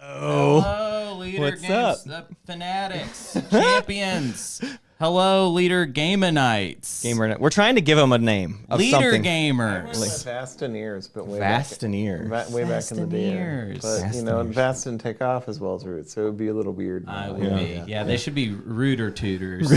Hello, Leader What's Games up? Fanatics, champions. Hello, Leader Gaminites. We're trying to give them a name of Leader something. Gamers. Vastineers, but way Vastineers. way back in the day. Vastineers. But you know, Vast didn't take off as well as Root, so it would be a little weird. I would be. Yeah, they should be Rooter Tutors.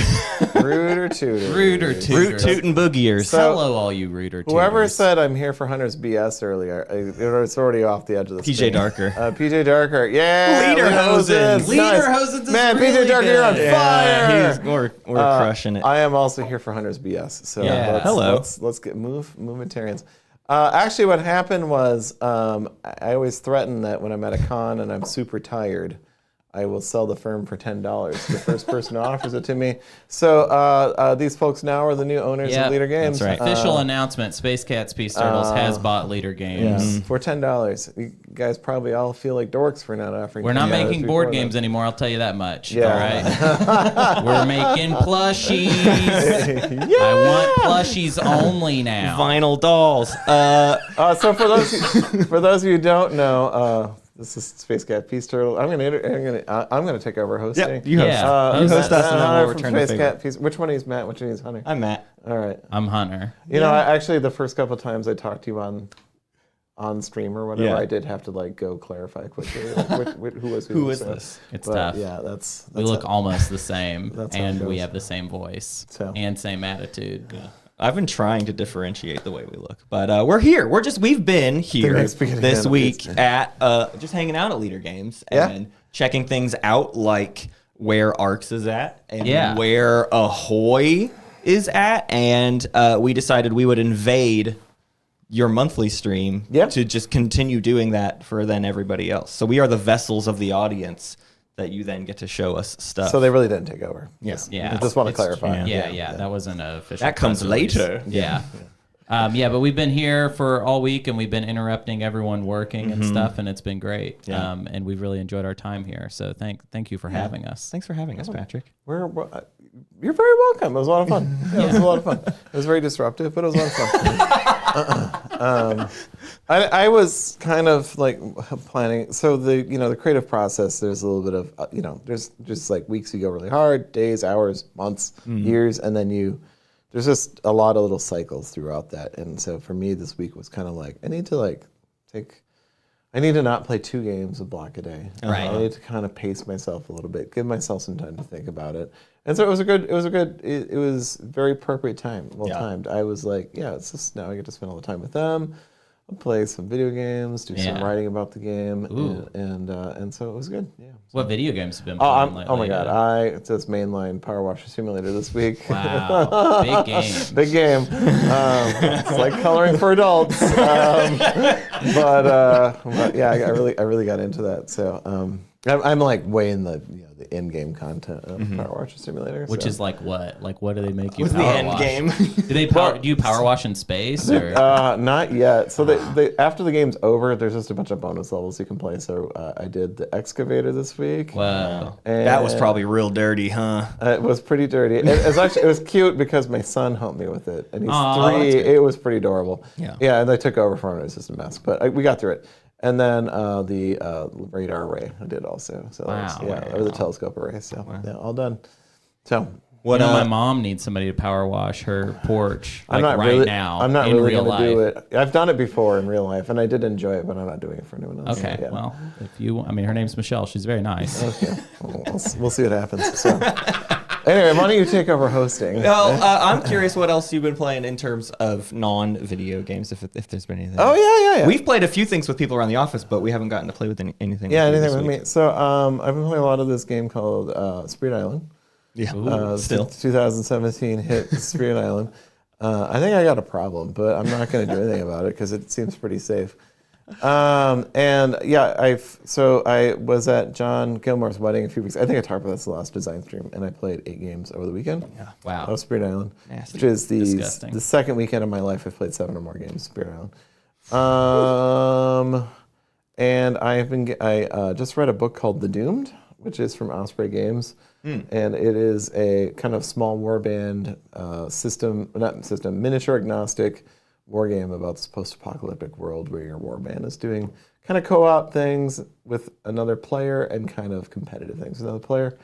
Rooter Tutors. Rooter Tutors. Root Toot and Boogieers. Hello, all you Rooter Tutors. Whoever said I'm here for Hunter's BS earlier, it's already off the edge of the PJ screen. Darker. PJ Darker. Yeah. Leader Hosens. Leader Nice. Hosens is Man, really PJ Darker, good. you're on fire. We're crushing it. I am also here for Hunter's BS. So Yeah. let's get movementarians. Actually, what happened was I always threaten that when I'm at a con and I'm super tired, I will sell the firm for $10 to the first person who offers it to me. So these folks now are the new owners of Leader Games. That's right. Official announcement: Space Cats Peace Turtles has bought Leader Games. For $10. You guys probably all feel like dorks for not offering. We're not $10 making board before games that. anymore. I'll tell you that much. Yeah. All right. We're making plushies. I want plushies only now. Vinyl dolls. So for those of you who don't know, this is Space Cat Peace Turtle. I'm gonna take over hosting. Yep, you host. Yeah. You host us and then we'll from return the Space favor. Cat Peace. Which one is Matt? Which one is Hunter? I'm Matt. All right. I'm Hunter. You know, actually, the first couple of times I talked to you on stream or whatever, I did have to go clarify quickly who was who. Who is so, this? It's but, tough. Yeah, that's We look almost the same, That's how it and we goes. have the same voice So. same attitude. Yeah. I've been trying to differentiate the way we look, but we're here. We've been here next beginning this of week it. at just hanging out at Leader Games and checking things out, like where Arcs is at and where Ahoy is at, and we decided we would invade your monthly stream to just continue doing that for then everybody else. So we are the vessels of the audience that you then get to show us stuff. So they really didn't take over. Yes. Yeah. I just want to clarify. Yeah. That wasn't an official. That comes press release. later. Yeah. But we've been here for all week, and we've been interrupting everyone working and stuff, and it's been great. Yeah. And we've really enjoyed our time here. So thank you for having us. Thanks for having us, Patrick. You're very welcome. It was a lot of fun. It was a lot of fun. It was very disruptive, but it was a lot of fun. I was kind of planning. So the creative process. There's a little bit of there's just weeks you go really hard, days, hours, months, years, and then there's just a lot of little cycles throughout that. And so for me, this week was kind of I need to not play 2 games a block a day. Right. I need to kind of pace myself a little bit, give myself some time to think about it. And so it was very appropriate time, timed. I was it's just now I get to spend all the time with them. I'll play some video games, do some writing about the game, and so it was good. Yeah. What video games have been playing lately? Oh my God! It's this mainline Power Washer Simulator this week. Wow, big game. Big game. It's like coloring for adults. But yeah, I really got into that. So I'm way in the in-game content of Power Washer Simulator. Which is what? What do they make you What's the power end wash? game? Do you power wash in space? Or? Not yet. So they after the game's over, there's just a bunch of bonus levels you can play. So I did the excavator this week. Wow. And That was probably real dirty, huh? it was pretty dirty. It was cute because my son helped me with it, and he's Aw, 3. It was pretty adorable. Yeah. And I took over for him. It was just a mess, but we got through it. And then the radar array I did also. So or the telescope array. So all done. So My mom needs somebody to power wash her porch now. I'm not in really real going to do life. it. I've done it before in real life, and I did enjoy it, but I'm not doing it for anyone else. Okay, Yeah. well, her name's Michelle. She's very nice. Okay. We'll see what happens. So. Anyway, why don't you take over hosting? Well, I'm curious what else you've been playing in terms of non-video games, if there's been anything. Oh, yeah. We've played a few things with people around the office, but we haven't gotten to play with anything. Yeah, with you anything this with week. me. So I've been playing a lot of this game called Spirit Island. Yeah, still. 2017 hit Spirit Island. I think I got a problem, but I'm not going to do anything about it because it seems pretty safe. And yeah, I was at John Gilmore's wedding a few weeks. I think I talked about this the last design stream, and I played 8 games over the weekend. Yeah. Wow. Of Spirit Island, Nasty. which is Disgusting. the second weekend of my life I've played 7 or more games of Spirit Island. And I just read a book called The Doomed, which is from Osprey Games. And it is a kind of small warband miniature agnostic war game about this post-apocalyptic world where your warband is doing kind of co-op things with another player and kind of competitive things with another player.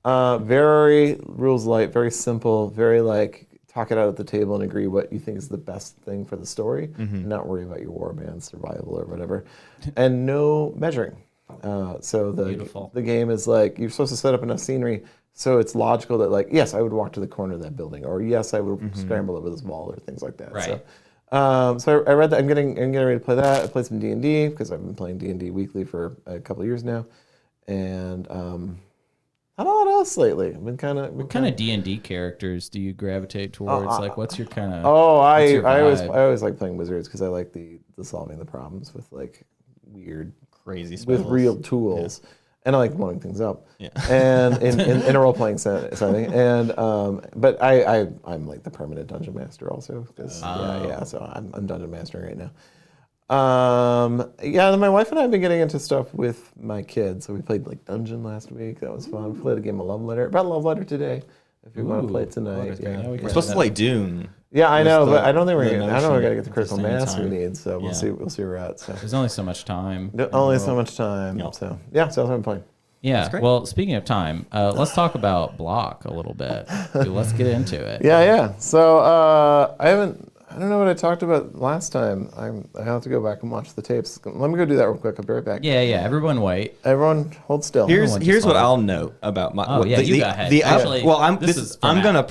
Very rules light, very simple, very like talk it out at the table and agree what you think is the best thing for the story, and not worry about your warband survival or whatever. And no measuring. So the game is like, you're supposed to set up enough scenery so it's logical that like, yes, I would walk to the corner of that building, or yes, I would scramble over this wall or things like that. Right. So I read that. I'm getting ready to play that. I played some D&D because I've been playing D&D weekly for a couple of years now, and not a lot else lately. I've been kind of. What kind of D&D characters do you gravitate towards? Like, what's your kind of? I always like playing wizards because I like the solving the problems with like weird, crazy spells. with real tools. Yeah. And I like blowing things up, yeah. And in a role playing setting, and but I'm like the permanent dungeon master also because so I'm dungeon mastering right now. Then my wife and I have been getting into stuff with my kids. So we played like Dungeon last week. That was fun. We played a game of Love Letter. About Love Letter today. If you want to play it tonight, we're supposed to play Dune. Yeah, I know, but I don't think we're gonna. I don't know. We gotta get the critical mass we need. So we'll see. We'll see where we're at. So there's only so much time. Only so much time. Yep. So that's what I'm playing. Yeah. Well, speaking of time, let's talk about Block a little bit. Let's get into it. Yeah. So I don't know what I talked about last time. I have to go back and watch the tapes. Let me go do that real quick. I'll be right back. Yeah. Everyone wait. Everyone hold still. Here's what I'll note about my. Oh, you go ahead. Actually, I'm gonna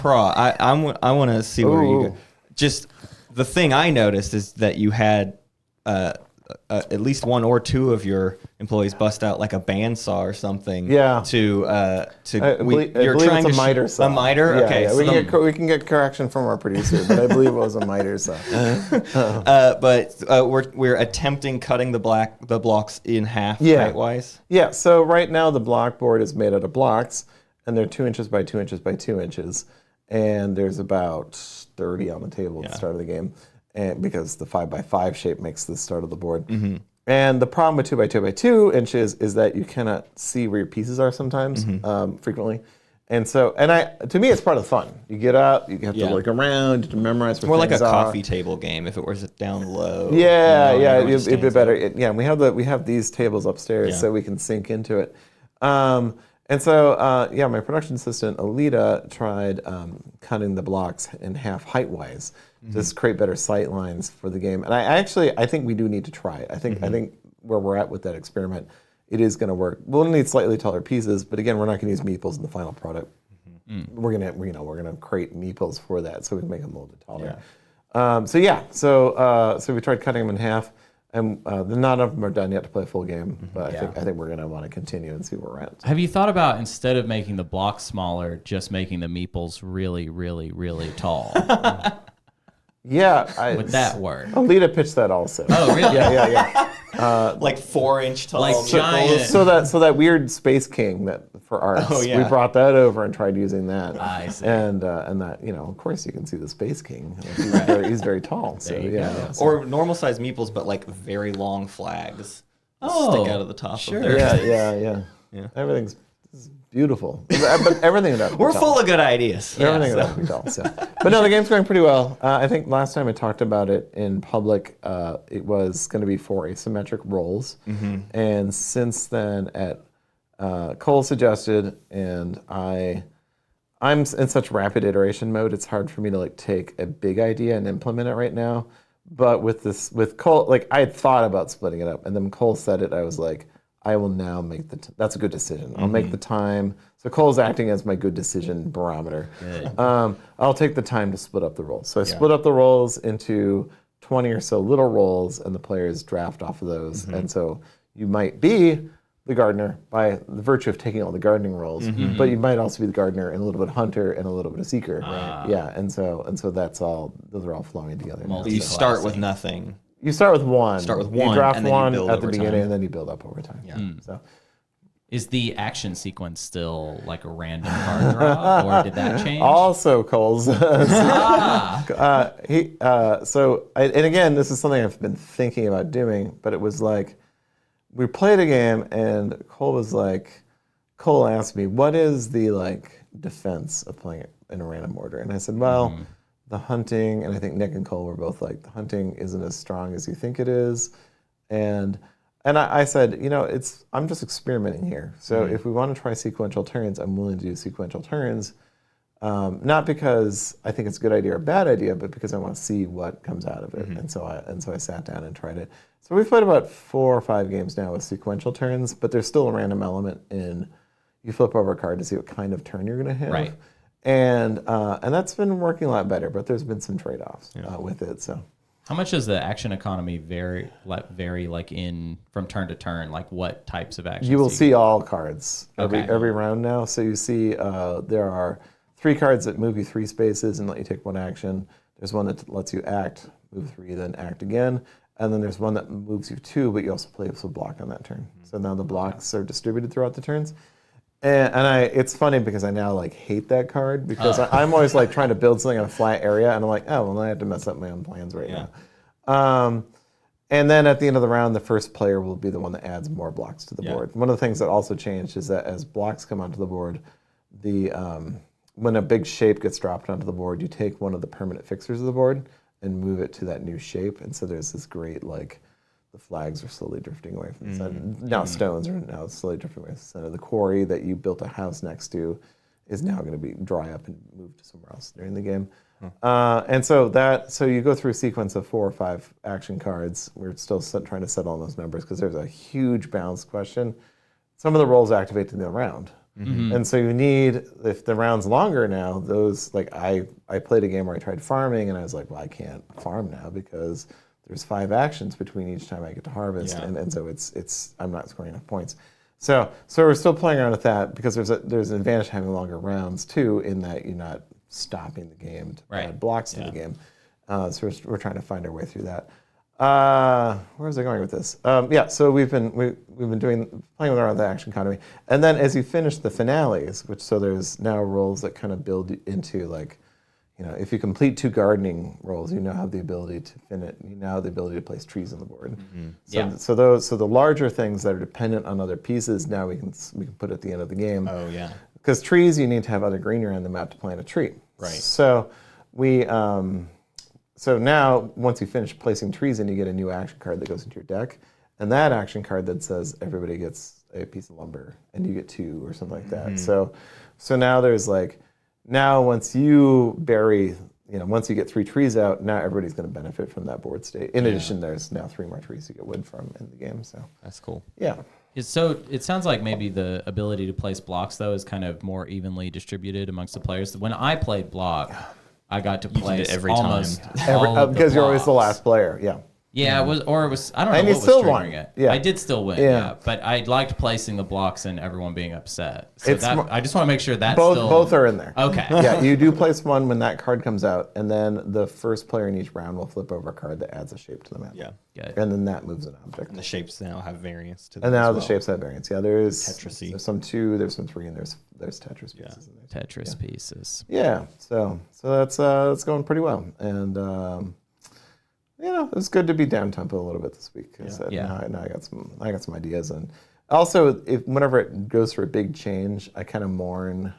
I want to see where you go. Just the thing I noticed is that you had at least one or two of your employees bust out like a bandsaw or something. Yeah. You're trying it's a miter saw. A miter. Yeah, okay. Yeah. So we can get correction from our producer, but I believe it was a miter saw. We're attempting cutting the blocks in half height-wise. Yeah. So right now the block board is made out of blocks, and they're 2 inches by 2 inches by 2 inches, and there's about 30 on the table at the start of the game. And because the 5x5 shape makes the start of the board. Mm-hmm. And the problem with 2 by 2 by 2 inches is that you cannot see where your pieces are sometimes, frequently. And so, to me, it's part of the fun. You get up, you have to look around, you have to memorize where things are. More like a coffee table game if it was down low. It'd be better. We have these tables upstairs so we can sink into it. And so, my production assistant, Alita, tried cutting the blocks in half height-wise to create better sight lines for the game. And I think we do need to try it. I think where we're at with that experiment, it is going to work. We'll need slightly taller pieces, but again, we're not going to use meeples in the final product. We're gonna create meeples for that, so we can make them a little bit taller. So we tried cutting them in half. And none of them are done yet to play a full game, but I think we're going to want to continue and see where we're at. Have you thought about, instead of making the blocks smaller, just making the meeples really, really, really tall? Would that work? Alita pitched that also. Oh, really? Yeah. Like 4-inch tall. Like giant. So that weird Space King that for arts, we brought that over and tried using that. I see. And that, of course you can see the Space King. He's very tall. So Or normal size meeples, but like very long flags stick out of the top. Sure. Of their Yeah. Everything's beautiful. But everything about we're full of good ideas. Everything about it tall. So. But no, the game's going pretty well. I think last time I talked about it in public, it was going to be 4 asymmetric rolls. And since then, Cole suggested, and I'm in such rapid iteration mode, it's hard for me to like take a big idea and implement it right now. But with Cole, like I had thought about splitting it up, and then Cole said it, I was like, I will now make that's a good decision. I'll make the time. So Cole's acting as my good decision barometer. I'll take the time to split up the roles. So I split up the roles into 20 or so little roles, and the players draft off of those. And so you might be the gardener by the virtue of taking all the gardening roles, but you might also be the gardener and a little bit of hunter and a little bit of seeker. And so that's all. Those are all flowing together. You start with nothing. You start with one. You draft and then one you build at the over beginning, time. and then you build up over time. So, is the action sequence still like a random card draw, or did that change? Also, Cole's. And again, this is something I've been thinking about doing, but it was like we played a game, and Cole asked me, "What is the like defense of playing it in a random order?" And I said, "Well." The hunting, and I think Nick and Cole were both like, the hunting isn't as strong as you think it is. And And I said, I'm just experimenting here. So if we want to try sequential turns, I'm willing to do sequential turns. Not because I think it's a good idea or a bad idea, but because I want to see what comes out of it. And so I sat down and tried it. So we've played about 4 or 5 games now with sequential turns, but there's still a random element in you flip over a card to see what kind of turn you're going to have. Right. And that's been working a lot better, but there's been some trade-offs with it. So. How much does the action economy vary like in from turn to turn? Like what types of actions? You will see all cards Okay. every round now. So you see there are 3 cards that move you 3 spaces and let you take 1 action. There's one that lets you act, move 3, then act again. And then there's one that moves you 2, but you also play with a block on that turn. So now the blocks are distributed throughout the turns. And it's funny because I now like hate that card because I'm always like trying to build something on a flat area and I'm like, oh, well, I have to mess up my own plans right now. And then at the end of the round, the first player will be the one that adds more blocks to the board. One of the things that also changed is that as blocks come onto the board, when a big shape gets dropped onto the board, you take one of the permanent fixers of the board and move it to that new shape. And so there's this great the flags are slowly drifting away from the center. Now stones are now slowly drifting away from the center. The quarry that you built a house next to is now going to be dry up and moved to somewhere else during the game. And so you go through a sequence of 4 or 5 action cards. We're still trying to settle on those numbers because there's a huge balance question. Some of the rolls activate in the round. And so you need, if the round's longer now, those, like I played a game where I tried farming and I was like, well, I can't farm now because there's 5 actions between each time I get to harvest, and so it's I'm not scoring enough points. So we're still playing around with that because there's an advantage to having longer rounds too, in that you're not stopping the game to add blocks to the game. So we're trying to find our way through that. Where was I going with this? So we've been playing around with the action economy, and then as you finish the finales, so there's now roles that kind of build into like. If you complete 2 gardening roles, you now have the ability to finish. You now have the ability to place trees on the board. So the larger things that are dependent on other pieces, now we can put at the end of the game. Oh yeah. Because trees, you need to have other greenery on the map to plant a tree. Right. So so now once you finish placing trees in, you get a new action card that goes into your deck, and that action card that says everybody gets a piece of lumber, and you get 2 or something like that. So now there's like. Now, once you bury, once you get 3 trees out, now everybody's going to benefit from that board state. In addition, there's now 3 more trees you get wood from in the game. So that's cool. Yeah. So it sounds like maybe the ability to place blocks though is kind of more evenly distributed amongst the players. When I played block, I got to place every almost time. all of the because you're always the blocks. last player. Yeah. Yeah, it was I don't know And what you still was triggering won. it. Yeah. I did still win, but I liked placing the blocks and everyone being upset. So I just want to make sure that both are in there. Okay. Yeah, you do place one when that card comes out, and then the first player in each round will flip over a card that adds a shape to the map. Yeah. Good. And then that moves an object. And the shapes now have variance to them. And now as the well. shapes have variants. Yeah, there's Tetris-y. There's some 2, there's some 3, and there's Tetris pieces in there. Tetris pieces. Yeah, so that's going pretty well, and it was good to be down tempo a little bit this week. Now I got some ideas, and also whenever it goes through a big change, I kind of mourn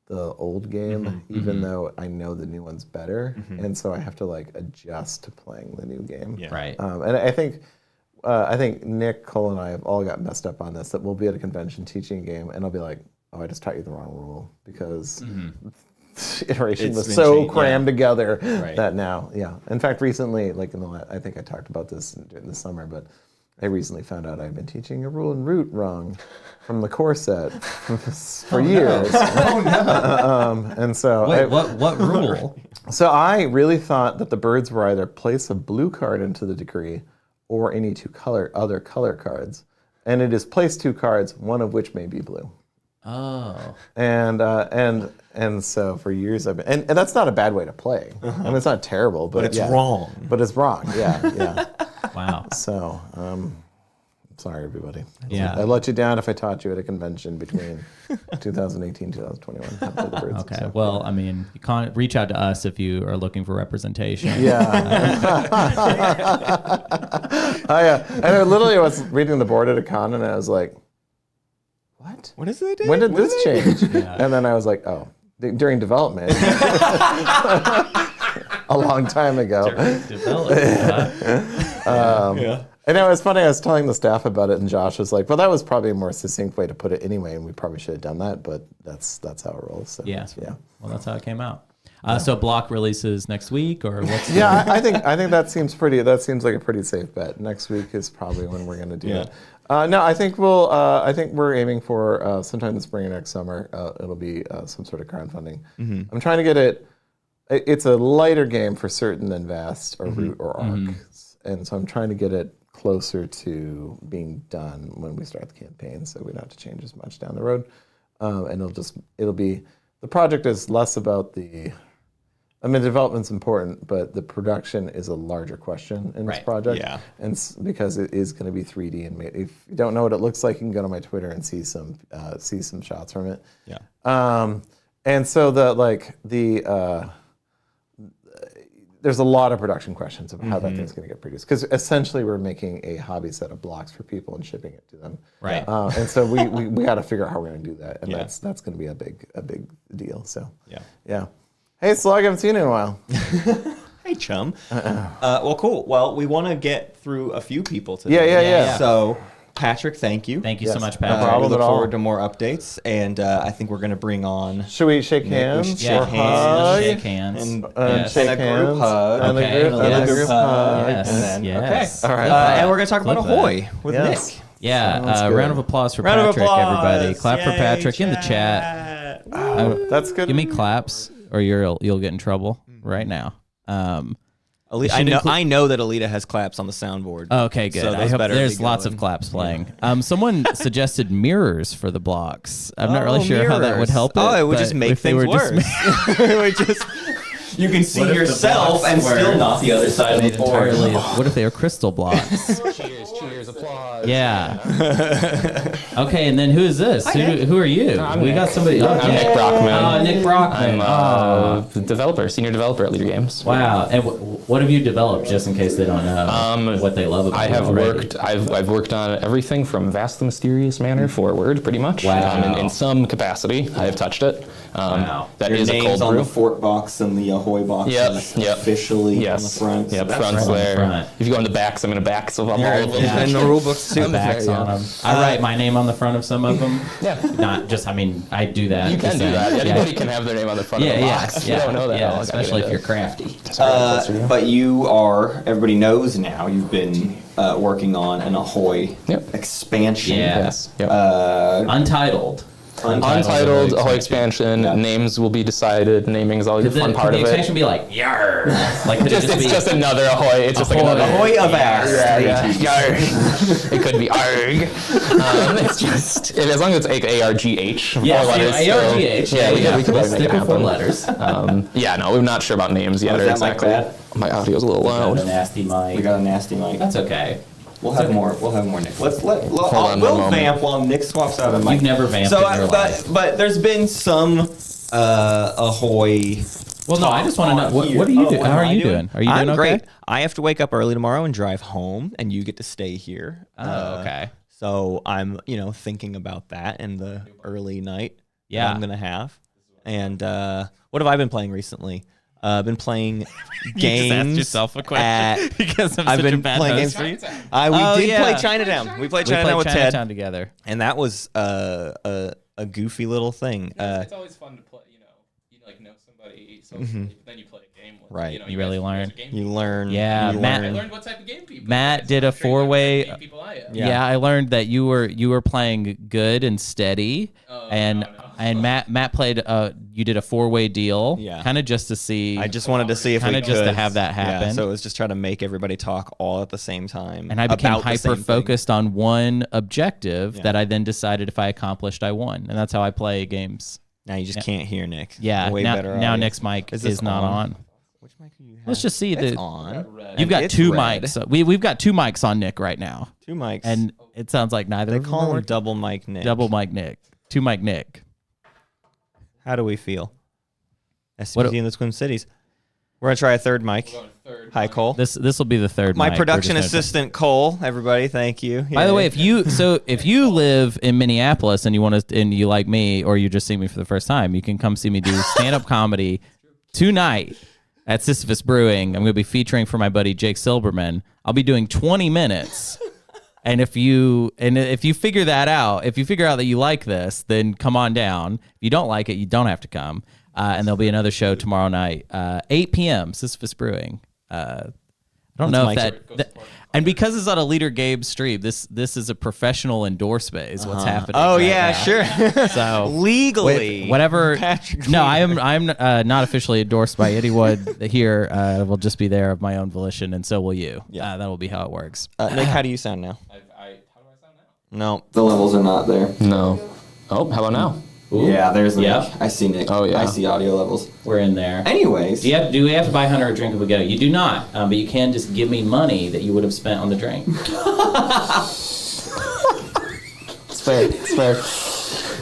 the old game, even though I know the new one's better, and so I have to like adjust to playing the new game. Yeah. Right. And I think Nick, Cole, and I have all got messed up on this. That we'll be at a convention teaching a game, and I'll be like, "Oh, I just taught you the wrong rule because iteration was so crammed together that now, In fact, recently, like I think I talked about this during the summer, but I recently found out I've been teaching a rule and root wrong from the core set for years. And so Wait, what rule? So I really thought that the birds were either place a blue card into the decree or any 2 other color cards, and it is place 2 cards, one of which may be blue. Oh. And so for years I've been, and that's not a bad way to play. I mean, it's not terrible, but it's wrong. But it's wrong. Yeah. Wow. So, sorry everybody. Yeah. I let you down if I taught you at a convention between 2018 and 2021. How to play the birds. Okay. So, Well, I mean, you can't reach out to us if you are looking for representation. yeah. And I literally was reading the board at a con, and I was like, what? What is it? When did this change? And then I was like, oh, during development. A long time ago. Development. And it was funny. I was telling the staff about it, and Josh was like, "Well, that was probably a more succinct way to put it anyway, and we probably should have done that." But that's how it rolls. So, Yeah. yeah. Well, that's how it came out. So Block releases next week, or what's? Yeah, I think that seems pretty. That seems like a pretty safe bet. Next week is probably when we're going to do it. No, I think we'll. I think we're aiming for sometime this spring or next summer. It'll be some sort of crowdfunding. I'm trying to get it. It's a lighter game for certain than Vast or Root or Ark, and so I'm trying to get it closer to being done when we start the campaign, so we don't have to change as much down the road. And it'll be the project is less about the. I mean, development's important, but the production is a larger question in this project. Yeah. And because it is going to be 3D, and if you don't know what it looks like, you can go to my Twitter and see some shots from it. Yeah. And so there's a lot of production questions of how that thing's going to get produced, because essentially we're making a hobby set of blocks for people and shipping it to them. Right. And so we got to figure out how we're going to do that, and that's going to be a big deal. So yeah. Hey, Slug, I haven't seen you in a while. Hey, chum. Well, cool. Well, we want to get through a few people today. Yeah. So, Patrick, thank you. Thank you so much, No Patrick. problem We look at all. forward to more updates, and I think we're going to bring on Should we shake hands? should Yeah, shake hands. shake hands. and Yes. shake a group hands. hug. And Okay. a Yes. group hug. Yes. And then, Yes. All right. And we're going to talk about Clip that. Ahoy with Yes. Nick. Yeah, Sounds good. round of applause for Round of Patrick, applause. everybody. Clap for Yay, Patrick in the chat. That's good. Give me claps, or you'll get in trouble right now. I know that Alita has claps on the soundboard. Okay, good. So I those hope better there's be lots going. of claps playing. Someone suggested mirrors for the blocks. I'm not really sure how that would mirrors. help it. Oh, it would but just make if they things were just worse. It would just. You can see What if the yourself blocks and were still not the other side of the board. entirely. What if they were crystal blocks? Cheers, applause. Yeah. Okay, and then who is this? Who are you? We got somebody. I'm Nick Brockman. Oh, Nick Brockman. I'm a developer, senior developer at Leader Games. Wow. And what have you developed, just in case they don't know what they love about I it have already? worked. I've worked on everything from Vast the Mysterious Manor forward, pretty much. Wow. In some capacity, I have touched it. Wow. That Your is a name's cold on brew. the Fort box and the Ahoy box. Yep. Officially Yes. on the front. Yep. So Front's right on the there. front. If you go in the backs, I'm in the backs of them all of them. And the rule books too. The backs on them. I write my name on the front of some of them. Yeah. Not just, I mean, I do that. You can just do saying. that. Yeah. Anybody can have their name on the front of the box. Yeah, You don't know that. yeah, all. especially if you're crafty. But you are, everybody knows now, you've been working on an Ahoy expansion. Yes. Yep. Untitled. Untitled Ahoy expansion. Yeah. Names will be decided. Naming is always a fun part Could the of it. expansion be like, yarr? Like, could it just It's be just another Ahoy. It's just like Ahoy. another Ahoy of Ass. Yeah. It could be ARG. It's just as long as it's ARGH. Yeah, four letters. ARGH. Yeah, we could we'll probably make stick it with 4 happen. letters. Yeah, no, we're not sure about names yet. is Or that mic exactly. bad? My audio's a little Got a loud. nasty mic. We got a nasty mic. That's okay. We'll have more. We'll have more Nick. on one We'll moment. vamp while Nick swaps out a mic. You've never vamped So, in your life. but there's been some Ahoy. Well, no, I just want to know, what here. are you Oh, doing? what How am are I you doing? Are you doing I'm okay? great. I have to wake up early tomorrow and drive home, and you get to stay here. Oh, okay. So I'm, thinking about that in the early night Yeah. that I'm going to have. And what have I been playing recently? I've been playing games. at- because I'm I've such a been bad playing host. games. We Oh, did yeah. play Chinatown. We played We Chinatown played with Chinatown Ted, together. and that was a goofy little thing. It's always fun to play. You know somebody socially, but then you play a game with. Right. You really learn. You learn. Yeah, you Matt- I learn. learned what type of game people. Matt are. did a So I'm figuring out what type of 4-way game people I am. Yeah, I learned that you were playing good and steady, and Matt played. You did a 4-way deal, Yeah. kind of just to see. I just wanted to see if we Kinda could. just to have that happen. Yeah, so it was just trying to make everybody talk all at the same time. and I became about the same hyper thing. focused on one objective Yeah. that I then decided if I accomplished, I won, and that's how I play games. Now you just can't hear Nick. Yeah, Way now, better now audio. Nick's mic Is this is not on. Which mic do you have? Let's just see It's the. on. You've got It's 2 red. mics. We've got 2 mics on Nick right now, 2 mics. and it sounds like neither they of them call are him working. double mic Nick. Double mic Nick, 2 mic Nick. How do we feel? What- SCPT in the Twin Cities. We're gonna try a third mic. Hi, Cole. This will be the third. My mic. We're production just gonna- assistant, Cole. Everybody, thank you. By the Yay. way, if you live in Minneapolis and you like me, or you just see me for the first time, you can come see me do stand up comedy tonight at Sisyphus Brewing. I'm going to be featuring for my buddy Jake Silberman. I'll be doing 20 minutes. And if you figure that out, if you figure out that you like this, then come on down. If you don't like it, you don't have to come. And there'll be another show tomorrow night, 8 p.m. Sisyphus Brewing. I don't know if that and because it's on a Leader Gabe stream, this is a professional endorsement is what's happening. Oh right yeah, now. sure. So legally, whatever. Patrick No, Leader. I'm not officially endorsed by anyone here. Will just be there of my own volition, and so will you. Yeah. That will be how it works. Nick, how do you sound now? How do I sound now? No, the levels are not there. No. Oh, how about now? Yeah, there's Nick. Yep. I see Nick. Oh, yeah. I see audio levels. We're in there. Anyways, Do we have to buy Hunter a drink if we go? You do not, but you can just give me money that you would have spent on the drink. It's fair. It's fair.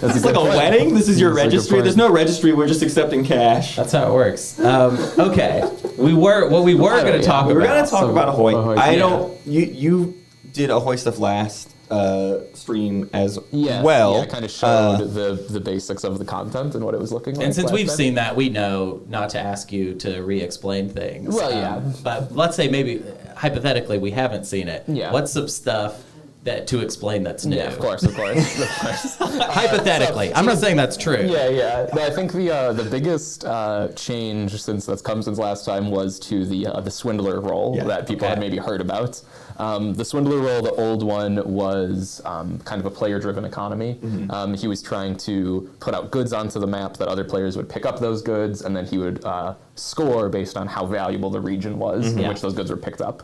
it's like a wedding. This is your It's like a registry. plan. There's no registry. We're just accepting cash. That's how it works. Okay, we were going to talk We were about. gonna talk about Ahoy. Ahoy, I yeah. don't. You did Ahoy stuff last stream as Yeah, well. I kind of showed the basics of the content and what it was looking like. And since last we've time. seen that, we know not to ask you to re-explain things. Well, yeah. But let's say maybe, hypothetically, we haven't seen it. Yeah. What's some stuff to explain that's new? Yeah, of course. Hypothetically. I'm not saying that's true. Yeah. No, I think the biggest change that's come since last time was to the Swindler role that people had maybe heard about. The Swindler role, the old one, was kind of a player-driven economy. He was trying to put out goods onto the map that other players would pick up those goods, and then he would score based on how valuable the region was in which those goods were picked up.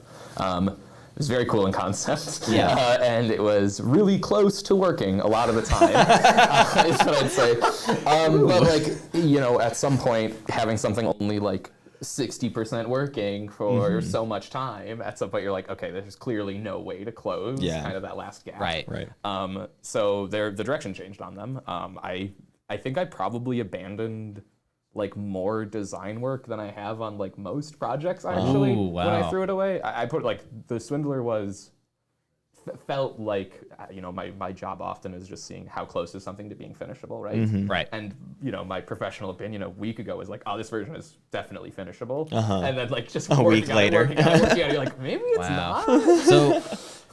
It was very cool in concept, and it was really close to working a lot of the time, is what I'd say. But at some point, having something only 60% working for so much time, at some point you're like, okay, there's clearly no way to close kind of that last gap. Right. So the direction changed on them. I think I probably abandoned more design work than I have on most projects actually. Oh, wow. When I threw it away, I put the Swindler felt like my job often is just seeing how close is something to being finishable, right? Right. And my professional opinion a week ago was oh, this version is definitely finishable, and then just A week later. working on it, you're like, maybe it's Wow. not. So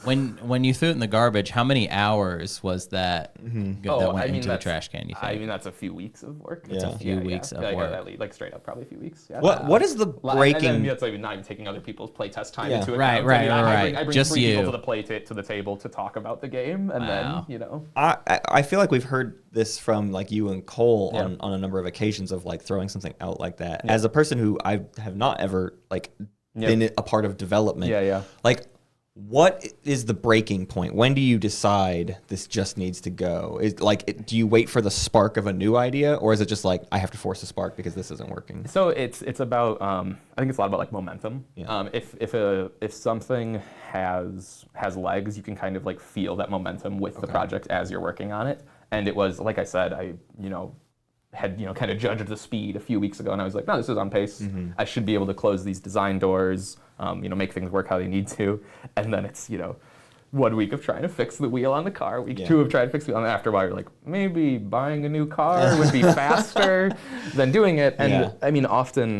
when you threw it in the garbage, how many hours was that that went into the trash can, you think? I mean, that's a few weeks of work. It's a few weeks of work. Straight up, probably a few weeks. Yeah. What is the breaking? And then that's not even taking other people's playtest time into Right, account. right, I bring just 3 people you. to the table to talk about the game, and Wow. then I feel like we've heard this from you and Cole on a number of occasions of throwing something out like that. As a person who I have not ever been a part of development. What is the breaking point? When do you decide this just needs to go? Do you wait for the spark of a new idea, or is it just I have to force a spark because this isn't working? So it's about I think it's a lot about momentum. Yeah. If something has legs, you can kind of feel that momentum with the project as you're working on it. And it was like I said, I had kind of judged the speed a few weeks ago, and I was like, no, this is on pace. I should be able to close these design doors, make things work how they need to. And then it's 1 week of trying to fix the wheel on the car, week 2 of trying to fix the wheel, and after a while you're like, maybe buying a new car would be faster than doing it. And I mean, often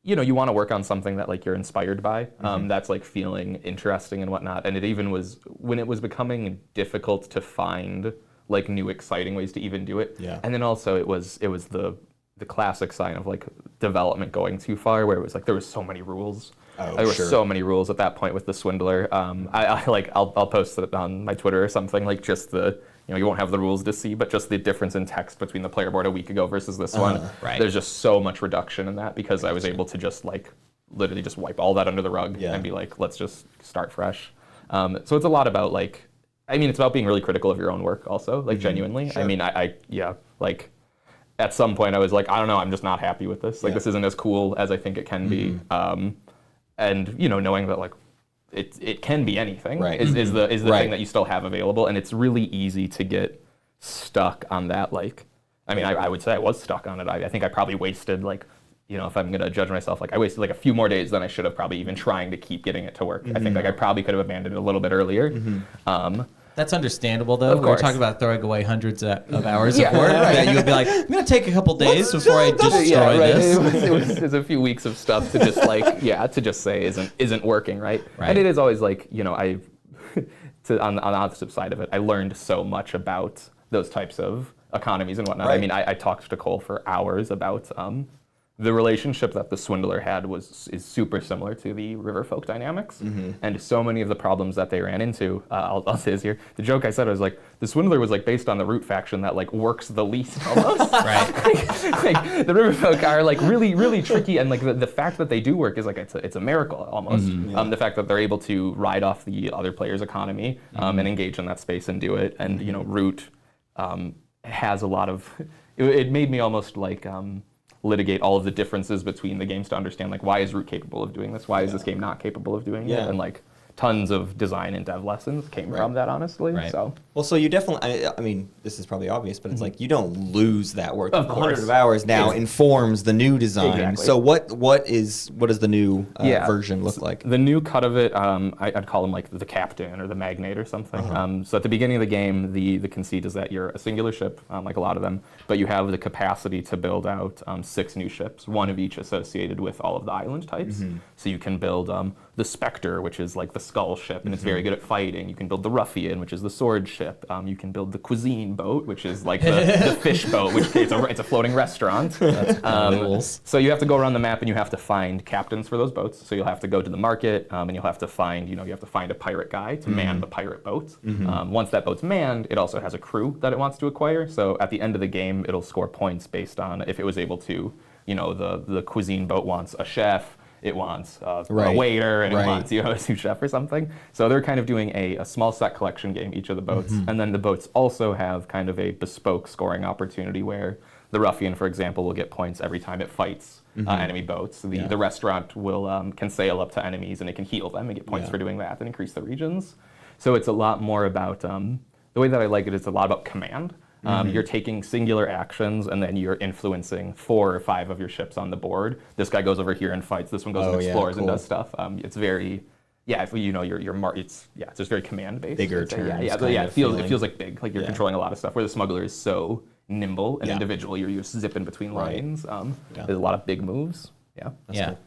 you want to work on something that you're inspired by. That's feeling interesting and whatnot. And it even was when it was becoming difficult to find new exciting ways to even do it. Yeah. And then also it was the classic sign of development going too far, where it was there was so many rules. There were so many rules at that point with the Swindler. I'll post it on my Twitter or something, just the you won't have the rules to see, but just the difference in text between the player board a week ago versus this one. Right. There's just so much reduction in that because I was able to just literally just wipe all that under the rug and be let's just start fresh. So it's a lot about it's about being really critical of your own work also, genuinely. Sure. I mean, at some point I was I don't know, I'm just not happy with this. This isn't as cool as I think it can be. And knowing that it can be anything is the thing that you still have available, and it's really easy to get stuck on that. I would say I was stuck on it. I think I probably wasted if I'm gonna judge myself, I wasted a few more days than I should have probably even trying to keep getting it to work. I think I probably could have abandoned it a little bit earlier. That's understandable, though. Of We're course. talking about throwing away hundreds of hours of work. That you would be like, I'm going to take a couple days before I destroy this. It was a few weeks of stuff to just to just say isn't working, right? And it is always like, on the opposite side of it, I learned so much about those types of economies and whatnot. Right. I mean, I talked to Cole for hours about the relationship that the Swindler had is super similar to the Riverfolk dynamics, and so many of the problems that they ran into. I'll say this here: the joke I said was like the Swindler was like based on the Root faction that like works the least almost. Right. like the Riverfolk are like really tricky, and like the fact that they do work is like it's a miracle almost. The fact that they're able to ride off the other player's economy and engage in that space and do it, and Root has a lot of. It made me almost like. Litigate all of the differences between the games to understand like why is Root capable of doing this, why is this game not capable of doing it, and like tons of design and dev lessons came from that, honestly. So so you definitely, I mean, this is probably obvious, but it's like you don't lose that work. Of 100 course. of hours now informs the new design. Exactly. So what does the new version look like? The new cut of it, I'd call him like the captain or the magnate or something. So at the beginning of the game, the conceit is that you're a singular ship, like a lot of them, but you have the capacity to build out 6 new ships, one of each associated with all of the island types. So you can build the Spectre, which is like the skull ship, and it's very good at fighting. You can build the Ruffian, which is the sword ship. You can build the Cuisine boat, which is like the fish boat, which it's a floating restaurant. So you have to go around the map and you have to find captains for those boats. So you'll have to go to the market and you'll have to find, a pirate guy to man the pirate boat. Once that boat's manned, it also has a crew that it wants to acquire. So at the end of the game, it'll score points based on if it was able to, the Cuisine boat wants a chef, it wants a waiter, and it wants a sous chef or something. So they're kind of doing a small set collection game, each of the boats. And then the boats also have kind of a bespoke scoring opportunity where the Ruffian, for example, will get points every time it fights enemy boats. The restaurant can sail up to enemies and it can heal them and get points for doing that and increase the regions. So it's a lot more about, the way that I like it is a lot about command. You're taking singular actions and then you're influencing 4 or 5 of your ships on the board. This guy goes over here and fights. This one goes and explores and does stuff. It's very, it's just very command based. Bigger turns. It feels like big. Like you're controlling a lot of stuff. Where the Smuggler is so nimble and individual. You're just zipping between lines. There's a lot of big moves.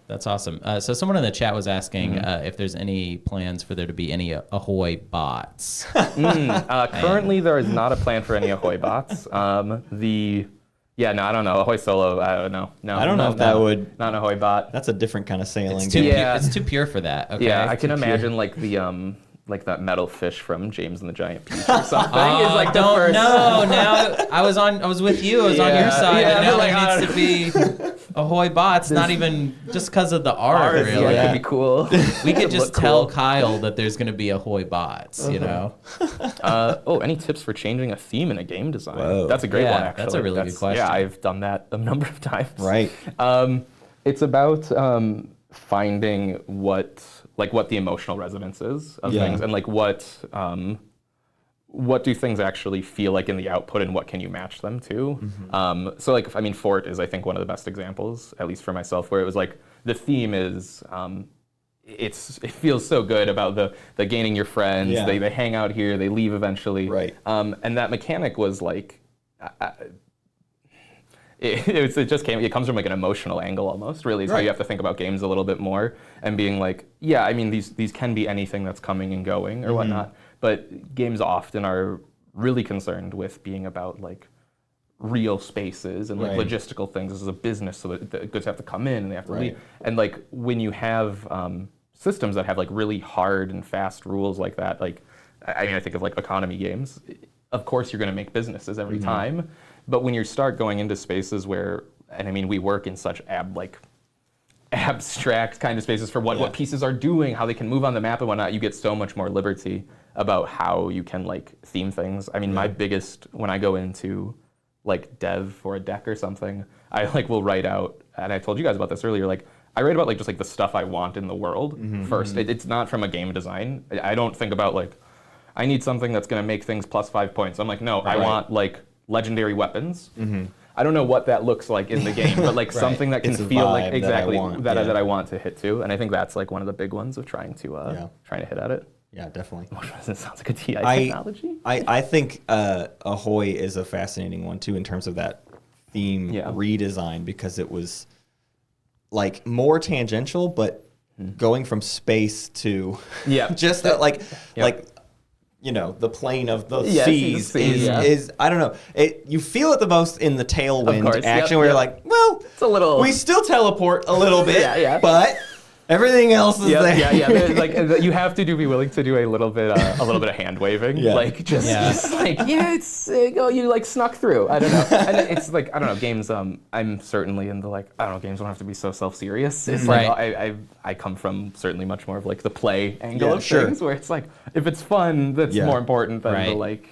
That's awesome. So someone in the chat was asking if there's any plans for there to be any Ahoy bots. Currently, there is not a plan for any Ahoy bots. I don't know. Ahoy Solo, I don't know. No, I don't know if that would. Not an Ahoy bot. That's a different kind of sailing. It's too pure for that. Okay. Yeah, I can imagine like the like that metal fish from James and the Giant Peach or something. Is like the first. No, now I was with you. I was on your side, and now there needs to be Ahoy bots. Not even just because of the art. Really, it could be cool. We could just tell Kyle that there's going to be Ahoy bots. Any tips for changing a theme in a game design? Whoa. That's a great one. Actually, that's a really good question. Yeah, I've done that a number of times. Right. It's about finding what the emotional resonance is of things, and like what do things actually feel like in the output, and what can you match them to? So like, Fort is I think one of the best examples, at least for myself, where it was like the theme is it feels so good about the gaining your friends. They hang out here, they leave eventually, and that mechanic was like. It comes from like an emotional angle almost, really, is how you have to think about games a little bit more, and being like, these can be anything that's coming and going or whatnot, but games often are really concerned with being about like real spaces and like logistical things. This is a business, so that the goods have to come in and they have to leave. And like when you have systems that have like really hard and fast rules like that, like I think of like economy games, of course you're going to make businesses every time. But when you start going into spaces where, we work in such abstract kind of spaces for what pieces are doing, how they can move on the map and whatnot, you get so much more liberty about how you can like theme things. My biggest, when I go into like dev for a deck or something, I like will write out, and I told you guys about this earlier, like I write about like just like the stuff I want in the world first. It's not from a game design. I don't think about like, I need something that's going to make things +5 points. I'm like, no, I want like legendary weapons. I don't know what that looks like in the game, but like something that can feel like that I want to hit to. And I think that's like one of the big ones of trying to hit at it. Yeah, definitely. That sounds like a TI technology. I think Ahoy is a fascinating one too in terms of that theme redesign, because it was like more tangential, but going from space to just that, like you know, the plane of the seas is I don't know. You feel it the most in the Tailwind action where you're like, well, it's a little. We still teleport a little bit, but everything else is there. Like you have to be willing to do a little bit of hand waving, like just like it's you like snuck through. I don't know, and it's like I don't know games. I'm certainly in the like I don't know games don't have to be so self-serious. It's like I come from certainly much more of like the play angle of things where it's like if it's fun, that's more important than the like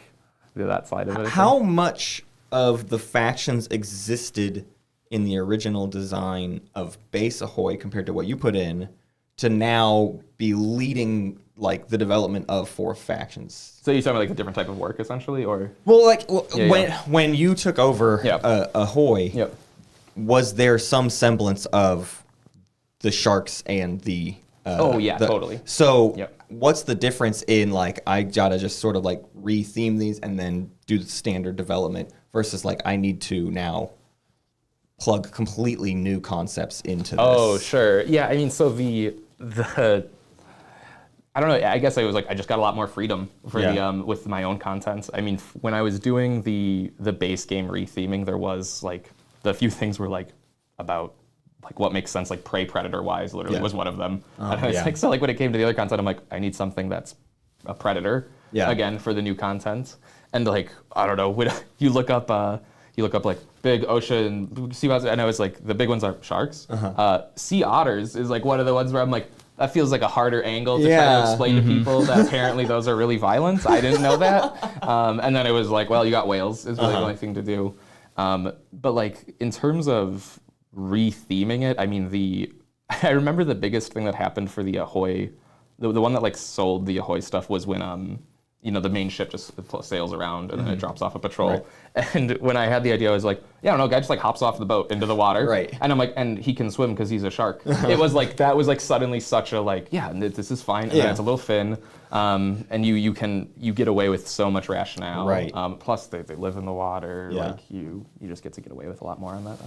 that side of it. How much of the factions existed in the original design of base Ahoy compared to what you put in to now be leading like the development of 4 factions? So you're talking about like a different type of work essentially, or? Well, like when you took over Ahoy, was there some semblance of the Sharks and the? Totally. So what's the difference in like I gotta just sort of like re-theme these and then do the standard development versus like I need to now plug completely new concepts into this? Oh, sure. Yeah, I mean, so the I don't know. I guess I was like I just got a lot more freedom for the with my own content. I mean, when I was doing the base game retheming, there was like the few things were like about like what makes sense, like prey predator wise. Literally was one of them. And I was like, so like when it came to the other content, I'm like, I need something that's a predator again for the new content. And like I don't know, when you look up like big ocean sea monsters, and I was like, the big ones are sharks. Sea otters is like one of the ones where I'm like, that feels like a harder angle to try to explain to people that apparently those are really violent. I didn't know that. And then it was like, well, you got whales is really the only thing to do. But like in terms of re-theming it, I mean, I remember the biggest thing that happened for the Ahoy, the one that like sold the Ahoy stuff was when you know, the main ship just sails around and then it drops off a patrol. Right. And when I had the idea, I was like, yeah, I don't know, guy just like hops off the boat into the water. Right. And I'm like, and he can swim because he's a shark. It was like, that was like suddenly such a like, yeah, this is fine. And then it's a little fin. And you get away with so much rationale. Right. Plus they live in the water. Like you just get to get away with a lot more on that.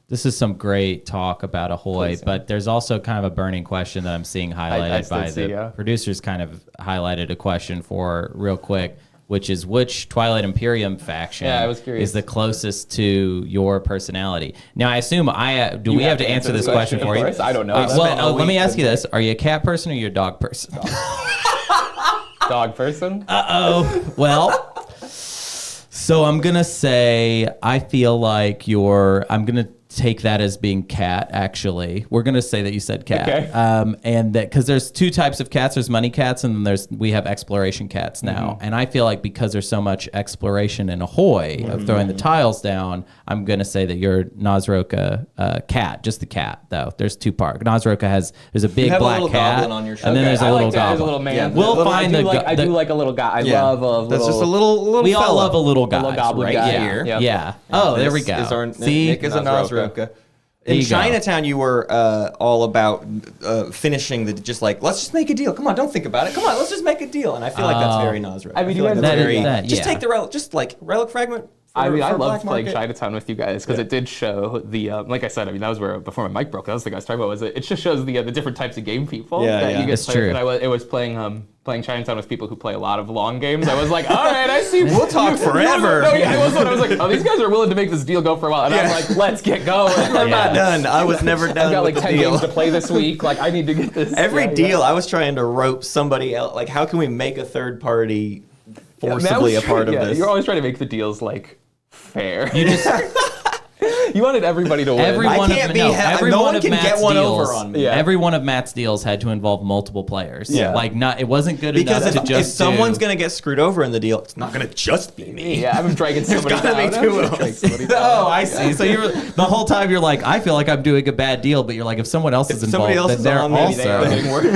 This is some great talk about Ahoy, but there's also kind of a burning question that I'm seeing highlighted by the producers. Kind of highlighted a question for real quick, which is which Twilight Imperium faction is the closest to your personality? Now, I assume we have to answer this question for you? I don't know. Let me ask you this: are you a cat person or you a dog person? Dog person? Uh-oh. Well, so I'm gonna say I feel like I'm gonna take that as being cat. Actually, we're gonna say that you said cat, and that because there's 2 types of cats. There's money cats, and then we have exploration cats now. And I feel like because there's so much exploration in Ahoy of throwing the tiles down, I'm gonna say that you're Nazroka cat, just the cat though. There's 2 parts. Nazroka there's a big black cat, on your and then there's a little goblin. There's a little man. Yeah. We'll find I do like a little guy. I love a little. That's just a little. We all love a little guy, little goblin right guy here. Yep. Yeah. Oh, there we go. See, Nick is a Nazroka. In Chinatown, you were all about finishing just like, let's just make a deal. Come on, don't think about it. Come on, let's just make a deal. And I feel like that's very Nazroka. I mean, just take the relic, just like relic fragment. I loved playing Chinatown with you guys because it did show the, like I said, I mean, that was where, before my mic broke, that was the thing I was talking about, it just shows the different types of game people that you get to play with. And it was playing Chinatown with people who play a lot of long games. I was like, all right, I see. We'll talk forever. I was like, oh, these guys are willing to make this deal go for a while. And I'm like, let's get going. I'm not done. I was never done. I've got like 10 games to play this week. Like, I need to get this. Every deal, I was trying to rope somebody else. Like, how can we make a third party forcibly a part of this? You're always trying to make the deals like fair. You wanted everybody to win. Every one of Matt's deals had to involve multiple players. Yeah. Like it wasn't good enough to just if someone's gonna get screwed over in the deal, it's not gonna just be me. Yeah, I'm dragging somebody down. There's gotta be 2 of them. Oh, I see. So the whole time you're like, I feel like I'm doing a bad deal, but you're like, if someone else is involved, then they're also.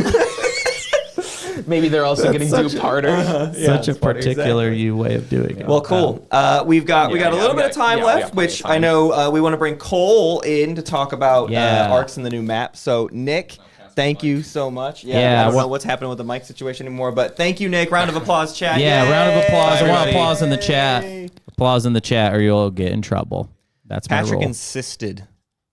Maybe they're also getting duped harder. Such a particular way of doing it. Well, cool. We got a little bit of time left, which I know we want to bring Cole in to talk about Arcs in the new map. So, Nick, thank you so much. Yeah, I don't know what's happening with the mic situation anymore, but thank you, Nick. Round of applause, chat. Yeah, Yay! round of applause. I want Everybody. applause in the chat. Applause in the chat, or you'll get in trouble. That's my Patrick rule. insisted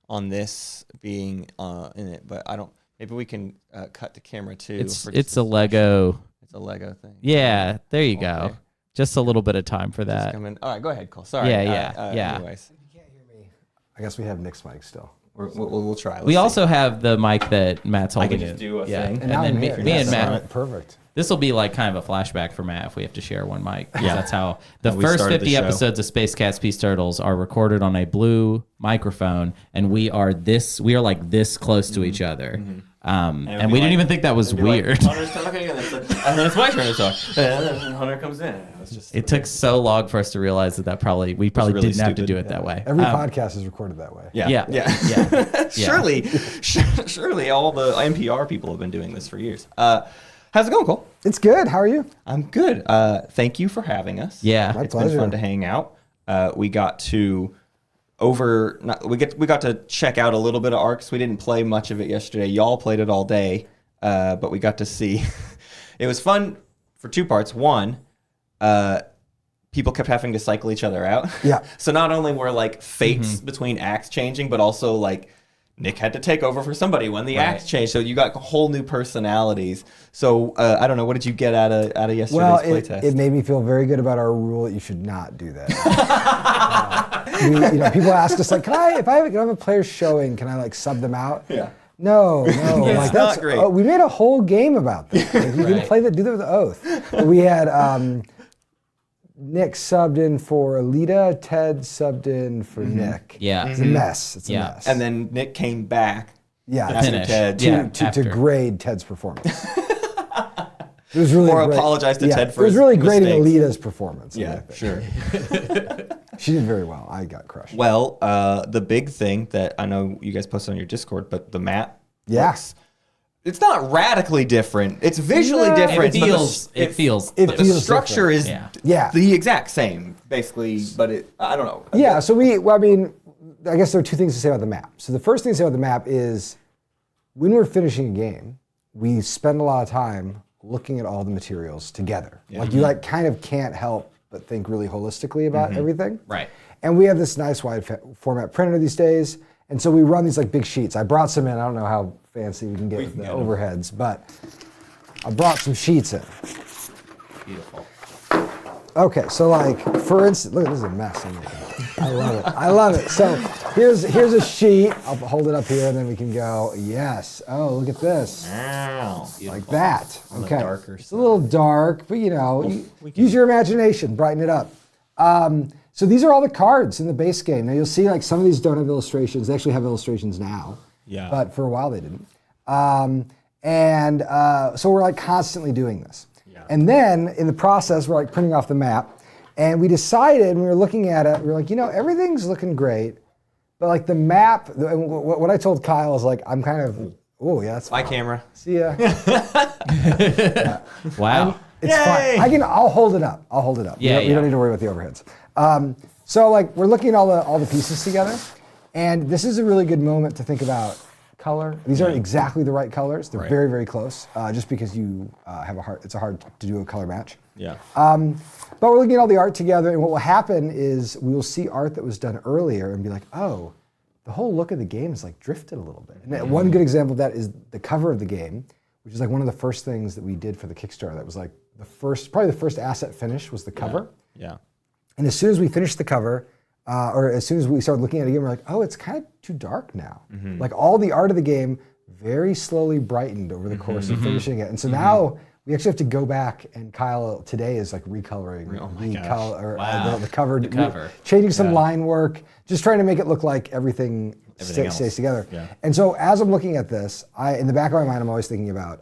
on this being in it, but I don't. Maybe we can cut the camera too. It's a Lego. It's a Lego thing. Yeah, there you go. Okay. Just a little bit of time for that. All right, go ahead, Cole. Sorry. Yeah. Anyways, I guess we have Nick's mic still. we'll try. We also have the mic that Matt's holding. can just do a thing. And now then I'm me here. and Yes, Matt. all right, perfect. This will be like kind of a flashback for Matt if we have to share one mic. Yeah. That's how the How we first started the 50 show. episodes of Space Cats Peace Turtles are recorded on a blue microphone, and we are like this close to each other. And we didn't even think that was weird. Hunter's talking, and then it's my turn to talk. And then Hunter comes in. It took so long for us to realize that we probably really didn't have to stupid. do it that way. Every podcast is recorded that way. Yeah. Surely all the NPR people have been doing this for years. How's it going, Cole? It's good. How are you? I'm good. Thank you for having us. Yeah. My It's pleasure. been fun to hang out. We got to we got to check out a little bit of Arcs. We didn't play much of it yesterday. Y'all played it all day, but we got to see. It was fun for two parts. One, people kept having to cycle each other out. Yeah. So not only were like fates between acts changing, but also like Nick had to take over for somebody when the acts changed. So you got whole new personalities. So I don't know. What did you get out of yesterday's Well, playtest? it made me feel very good about our rule that you should not do that. People ask us like, if I have a player showing, can I like sub them out? Yeah. No, It's like not great. we made a whole game about that. Like, you can play that, do that with oath. But we had Nick subbed in for Alita, Ted subbed in for Nick. Yeah. It's a mess. It's a Yeah. mess. And then Nick came back. yeah, after finish. Ted. Yeah. to after. grade Ted's performance. It was really Or great. apologize to Ted for It was his really grading mistakes. Alita's performance. I Yeah, think. sure. She did very well. I got crushed. Well, the big thing that I know you guys posted on your Discord, but the map. Yeah. It's not radically different. It's visually No. different. It but feels. the feels structure is different. Yeah. the exact same, basically. But I don't know. Yeah, so I guess there are two things to say about the map. So the first thing to say about the map is when we're finishing a game, we spend a lot of time looking at all the materials together. Like you kind of can't help but think really holistically about everything. Right. And we have this nice wide format printer these days, and so we run these like big sheets. I brought some in. I don't know how fancy we can get with the overheads, but I brought some sheets in. Beautiful. Okay, so like for instance, look, this is a mess. I love it. I love it. So here's a sheet. I'll hold it up here, and then we can go. Yes. Oh, look at this. Wow. Like that. the Okay. darker It's a little dark, but use your imagination, brighten it up. So these are all the cards in the base game. Now you'll see like some of these don't have illustrations. They actually have illustrations now. Yeah. But for a while they didn't. So we're like constantly doing this. Yeah. And then in the process, we're like printing off the map. And we decided when we were looking at it, we were like, everything's looking great. But like the map, what I told Kyle is like, I'm kind of, oh yeah, that's Bye, fine. camera. See ya. Wow. It's fine. I'll hold it up. Yeah, You don't need to worry about the overheads. So like we're looking at all the pieces together, and this is a really good moment to think about color. These aren't exactly the right colors. They're very, very close. Just because you it's hard to do a color match. Yeah. But we're looking at all the art together, and what will happen is we will see art that was done earlier and be like, oh, the whole look of the game is like drifted a little bit. And one good example of that is the cover of the game, which is like one of the first things that we did for the Kickstarter. That was like probably the first asset finish was the cover. Yeah. And as soon as we finished the cover, or as soon as we started looking at it again, we're like, oh, it's kind of too dark now. Like all the art of the game very slowly brightened over the course of finishing it. And so now we actually have to go back, and Kyle today is like recoloring the cover, changing some line work, just trying to make it look like everything stays together. Yeah. And so as I'm looking at this, in the back of my mind, I'm always thinking about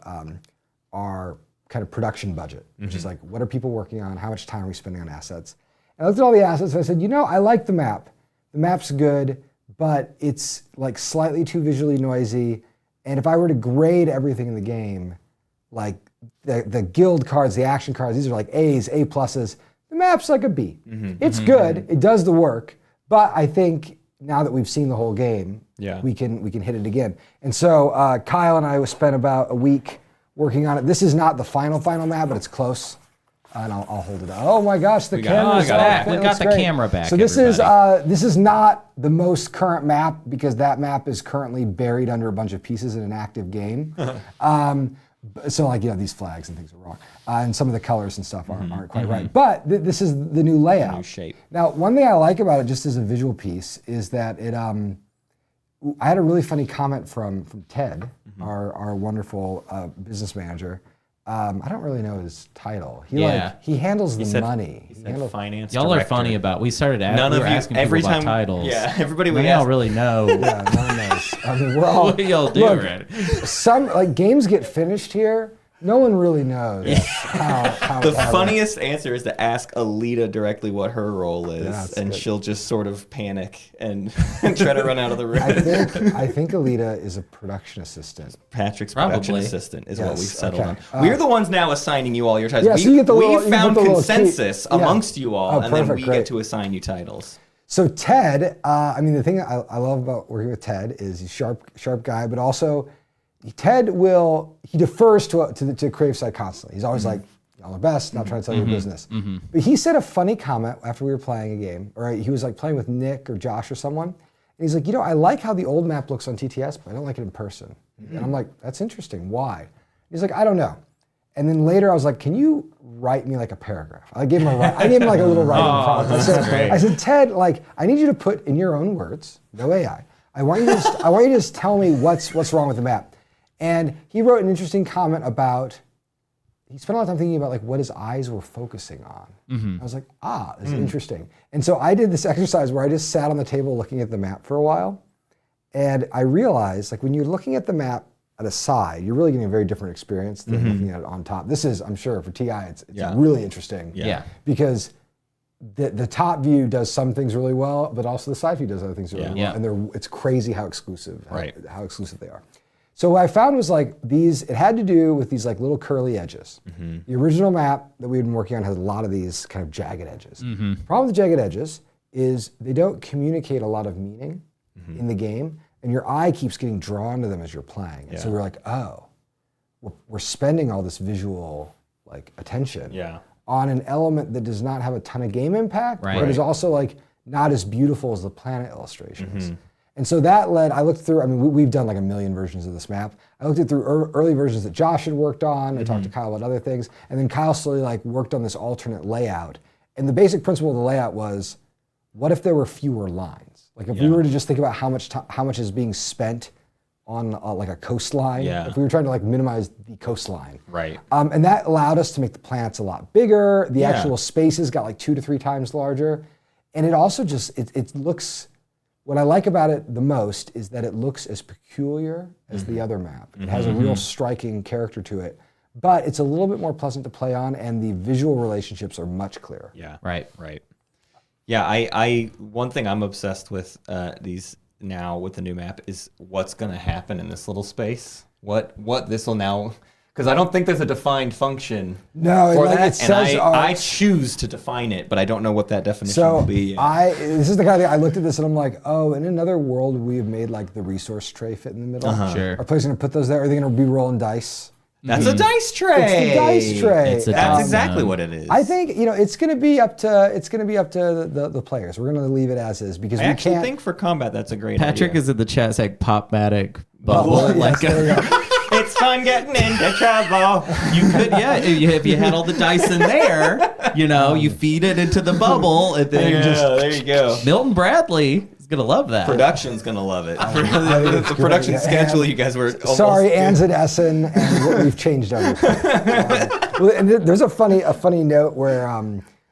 our kind of production budget, which is like, what are people working on? How much time are we spending on assets? And I looked at all the assets and I said, I like the map. The map's good, but it's like slightly too visually noisy. And if I were to grade everything in the game, like the guild cards, the action cards, these are like A's, A+. The map's like a B. It's good, it does the work, but I think now that we've seen the whole game, Yeah. we can hit it again. And so Kyle and I spent about a week working on it. This is not the final map, but it's close. And I'll hold it up. Oh my gosh, the camera's back. We got the camera back. So this is not the most current map because that map is currently buried under a bunch of pieces in an active game. So like, these flags and things are wrong. And some of the colors and stuff aren't quite right. But this is the new layout. New shape. Now, one thing I like about it just as a visual piece is that it, I had a really funny comment from Ted, our wonderful business manager. I don't really know his title. He handles the money. He said finance Y'all director. are funny about. We started asking every people time about titles. Yeah, everybody we We ask. don't really know. Yeah, no one knows. I mean, we're all. What y'all do look, already? Some games get finished here. No one really knows how The funniest answer is to ask Alita directly what her role is, that's and good. she'll just sort of panic and try to run out of the room. I think Alita is a production assistant. Patrick's Probably. production assistant is what Yes, we've settled okay. on. We're the ones now assigning you all your titles. Yeah, so you get the we little- you found get the little consensus key. Yeah. amongst you all, Oh, and then perfect, we great. get to assign you titles. So Ted, the thing I love about working with Ted is he's a sharp guy, but also Ted he defers to creative side constantly. He's always like, y'all are best, not trying to tell your business. But he said a funny comment after we were playing a game, or he was like playing with Nick or Josh or someone, and he's like, I like how the old map looks on TTS, but I don't like it in person. And I'm like, that's interesting, why? He's like, I don't know. And then later I was like, can you write me like a paragraph? I gave him like a little writing prompt. I said, Ted, I need you to put in your own words, no AI. I want you to just tell me what's wrong with the map. And he wrote an interesting comment about, he spent a lot of time thinking about what his eyes were focusing on. I was like, this is interesting. And so I did this exercise where I just sat on the table looking at the map for a while. And I realized when you're looking at the map at a side, you're really getting a very different experience than looking at it on top. This is, I'm sure for TI, it's really interesting. Yeah. Because the top view does some things really well, but also the side view does other things really well. Yeah. And it's crazy how exclusive, Right. how exclusive they are. So what I found was it had to do with these little curly edges. The original map that we had been working on has a lot of these kind of jagged edges. The problem with the jagged edges is they don't communicate a lot of meaning in the game, and your eye keeps getting drawn to them as you're playing. And so we're like, we're spending all this visual attention on an element that does not have a ton of game impact, but is also not as beautiful as the planet illustration is. And so that led, I looked through, we've done a million versions of this map. I looked through early versions that Josh had worked on. I talked to Kyle about other things. And then Kyle slowly worked on this alternate layout. And the basic principle of the layout was, what if there were fewer lines? If we were to just think about how much is being spent on a coastline, if we were trying to minimize the coastline. Right. And that allowed us to make the planets a lot bigger. The actual spaces got 2 to 3 times larger. And it also just, it looks, what I like about it the most is that it looks as peculiar as the other map. It has a real striking character to it, but it's a little bit more pleasant to play on, and the visual relationships are much clearer. Yeah. Right. Yeah, I one thing I'm obsessed with these now with the new map is what's going to happen in this little space. What this will now, because I don't think there's a defined function for that, it says, and I choose to define it, but I don't know what that definition So will be. this is the kind of thing, I looked at this and I'm like, in another world we have made the resource tray fit in the middle. Sure. Are players going to put those there? Are they going to be rolling dice? That's a dice tray. It's the dice tray. It's a That's dice exactly tray. what it is. I think it's going to be up to the players. We're going to leave it as is because I we actually can't. think for combat that's a great Patrick idea. is in the chat saying Popmatic bubble. Yes, there you go. It's fun getting into trouble. You could, if you had all the dice in there, you feed it into the bubble, and then There you go. Milton Bradley is gonna love that. Production's gonna love it. The production schedule, you guys were almost Sorry, Ann's at Essen, and we've changed everything. And there's a funny note where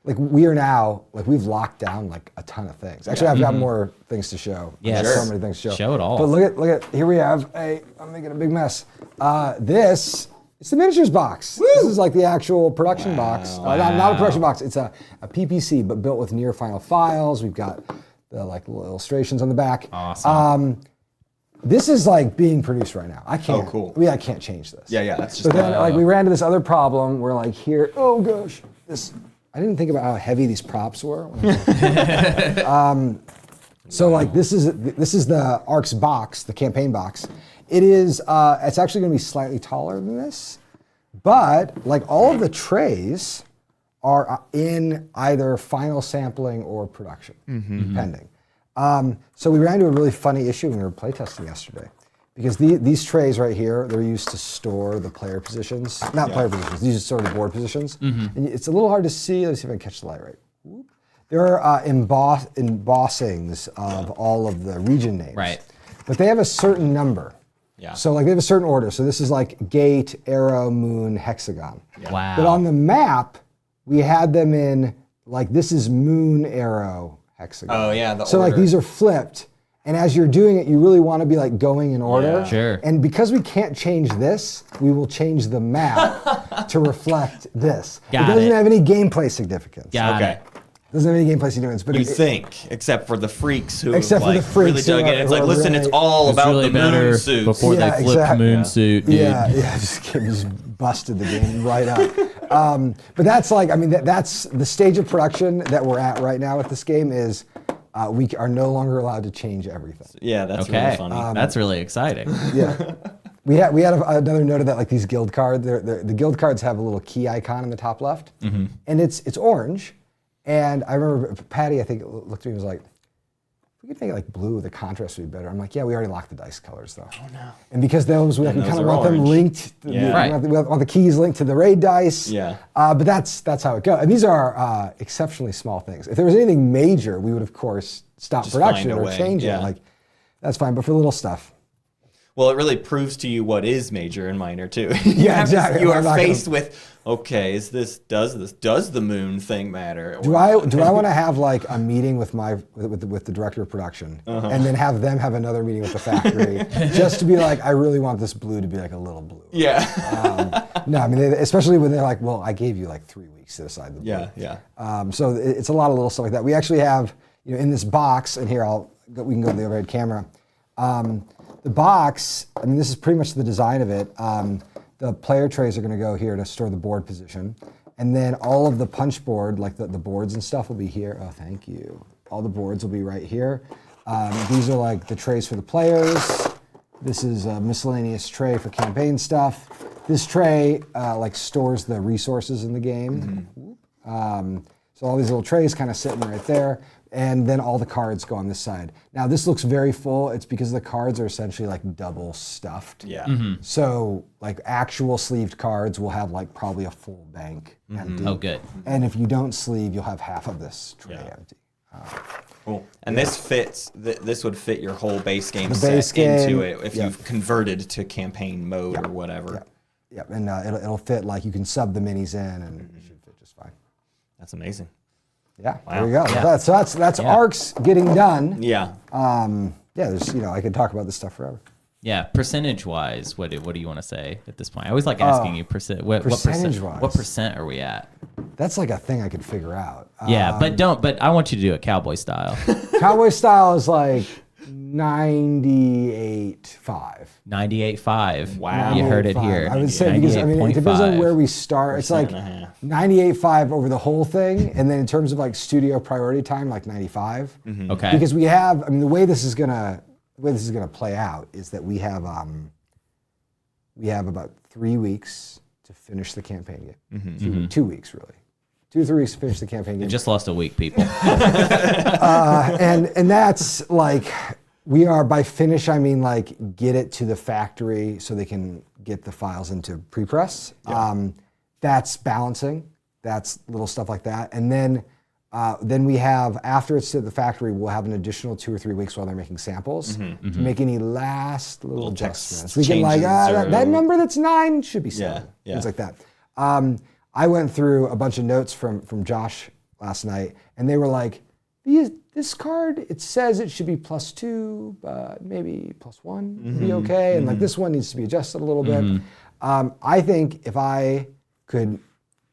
we are now we've locked down a ton of things. Actually, I've got more things to show. Yeah, There's so many things to show. Show it all. But look at here we have I'm making a big mess. It's the miniatures box. This is the actual production box. Not a production box. It's a PPC, but built with near final files. We've got the little illustrations on the back. Awesome. This is being produced right now. I can't. Oh, cool. I can't change this. Yeah, that's just. But then we ran into this other problem where here, oh gosh, I didn't think about how heavy these props were. So like this is the ARC's box, the campaign box. It is it's actually going to be slightly taller than this, but like all of the trays are in either final sampling or production, depending. So we ran into a really funny issue when we were playtesting yesterday, because these trays right here, they're used to store the player positions, not player positions, these are store the board positions. And it's a little hard to see. Let's see if I can catch the light right. There are embossings of all of the region names. Right. But they have a certain number. Yeah. So like they have a certain order. So this is like gate, arrow, moon, hexagon. Wow. But on the map, we had them in like this is moon, arrow, hexagon. Oh yeah, the So order. like these are flipped. And as you're doing it, you really want to be like going in order. Yeah. Sure. And because we can't change this, we will change the map to reflect this. Got it doesn't it. have any gameplay significance. Got Okay. it. Doesn't have any gameplay significance. But You it, think, except for the freaks who Except for like, the freaks really dug who in. are- It's who like, are listen, really- it's all It's about really the better moon suits. before Yeah, they flipped exactly. moon suit, dude. Yeah, just busted the game right up. But that's like, I mean, that's the stage of production that we're at right now with this game is we are no longer allowed to change everything. Yeah, that's Okay. really funny. That's really exciting. Yeah. We had another note of that, like these guild cards, the guild cards have a little key icon in the top left, and it's orange. And I remember Patty, I think, looked at me and was like, if we could make it like blue, the contrast would be better. I'm like, yeah, we already locked the dice colors though. Oh no. And because those, we And kind those of are want them orange. linked, Yeah. we want the keys linked to the raid dice. Yeah. But that's how it goes. And these are exceptionally small things. If there was anything major, we would of course stop Just production find a or way, change yeah. it. Like, that's fine. But for little stuff, Well, it really proves to you what is major and minor too. Yeah, exactly. You I'm are not gonna- faced with, okay, does the moon thing matter? do I want to have like a meeting with the director of production and then have them have another meeting with the factory just to be like, I really want this blue to be like a little blue. Yeah. No, I mean, especially when they're like, well, I gave you like 3 weeks to decide the blue. Yeah. So it's a lot of little stuff like that. We actually have, in this box, and here we can go to the overhead camera. The box, I mean, this is pretty much the design of it. The player trays are going to go here to store the board position. And then all of the punch board, like the boards and stuff will be here. Oh, thank you. All the boards will be right here. These are like the trays for the players. This is a miscellaneous tray for campaign stuff. This tray like stores the resources in the game. So all these little trays kind of sitting right there. And then all the cards go on this side. Now this looks very full. It's because the cards are essentially like double stuffed. Yeah. So like actual sleeved cards will have like probably a full bank empty. Oh, good. And if you don't sleeve, you'll have half of this tray empty. Cool. And this fits. This would fit your whole base game base set game, into it if yep. you've converted to campaign mode or whatever. Yep, and it'll fit like you can sub the minis in and it should fit just fine. That's amazing. Yeah, Wow. there you go. Yeah. That's ARCs getting done. Yeah. There's I could talk about this stuff forever. Yeah, percentage-wise, what do you want to say at this point? I always like asking you percent. What percentage-wise. What percent are we at? That's like a thing I could figure out. Yeah, but I want you to do it cowboy style. Cowboy style is like 98.5. 98.5. Wow. You heard it 98.5. here. I would say because I mean it depends on where we start. It's like 98.5 over the whole thing, and then in terms of like studio priority time, like 95. Okay. Because we have, I mean, the way this is gonna play out is that we have about 3 weeks to finish the campaign game. 2 weeks really. 2 to 3 weeks to finish the campaign game. Just lost a week, people. And that's like, we are, by finish, I mean like get it to the factory so they can get the files into prepress. That's balancing. That's little stuff like that. And then we have, after it's to the factory, we'll have an additional 2 or 3 weeks while they're making samples to make any last little adjustments. We can like, changes that number that's 9 should be 7. Yeah. Things like that. I went through a bunch of notes from Josh last night, and they were like, this card, it says it should be +2, but maybe +1 would be okay. And like this one needs to be adjusted a little bit. I think if I could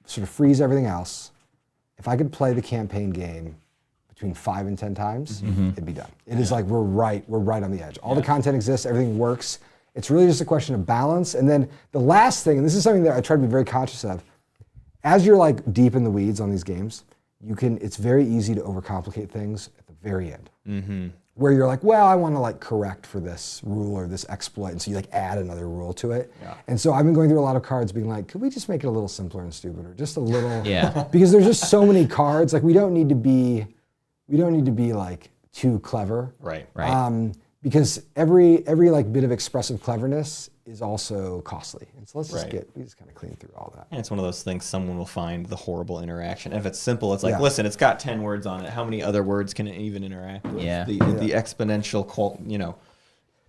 sort of freeze everything else, if I could play the campaign game between 5 and 10 times, it'd be done. It is like we're right on the edge. All the content exists, everything works. It's really just a question of balance. And then the last thing, and this is something that I try to be very conscious of, as you're like deep in the weeds on these games, it's very easy to overcomplicate things at the very end. where you're like, well, I want to like correct for this rule or this exploit, and so you like add another rule to it. Yeah. And so I've been going through a lot of cards being like, could we just make it a little simpler and stupider? Just a little. Yeah. Because there's just so many cards. Like we don't need to be like too clever. Right. Because every like bit of expressive cleverness is also costly. And so let's just we just kind of clean through all that. And it's one of those things someone will find the horrible interaction. And if it's simple, it's like, listen, it's got 10 words on it. How many other words can it even interact with? Yeah. The exponential,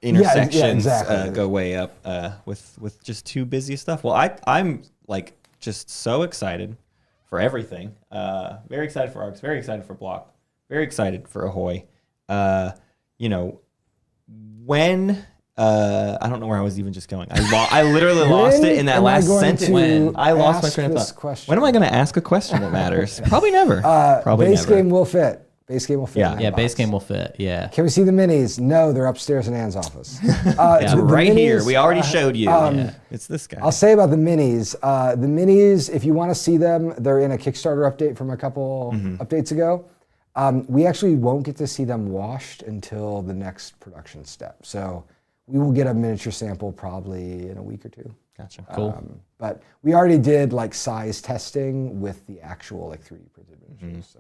intersections go way up with just too busy stuff. Well, I'm like just so excited for everything. Very excited for ARCs, very excited for Block, very excited for Ahoy. When I don't know where I was even just going. I literally lost it in that last sentence. When I lost my train of thought. Question? When am I going to ask a question that matters? Probably never. Base game will fit. Base game will fit. Yeah, base game will fit. Yeah. Can we see the minis? No, they're upstairs in Ann's office. Right minis, here. We already showed you. It's this guy. I'll say about the minis. The minis, if you want to see them, they're in a Kickstarter update from a couple updates ago. We actually won't get to see them washed until the next production step. So we will get a miniature sample probably in a week or two. Gotcha. Cool. But we already did like size testing with the actual like 3D printed miniatures.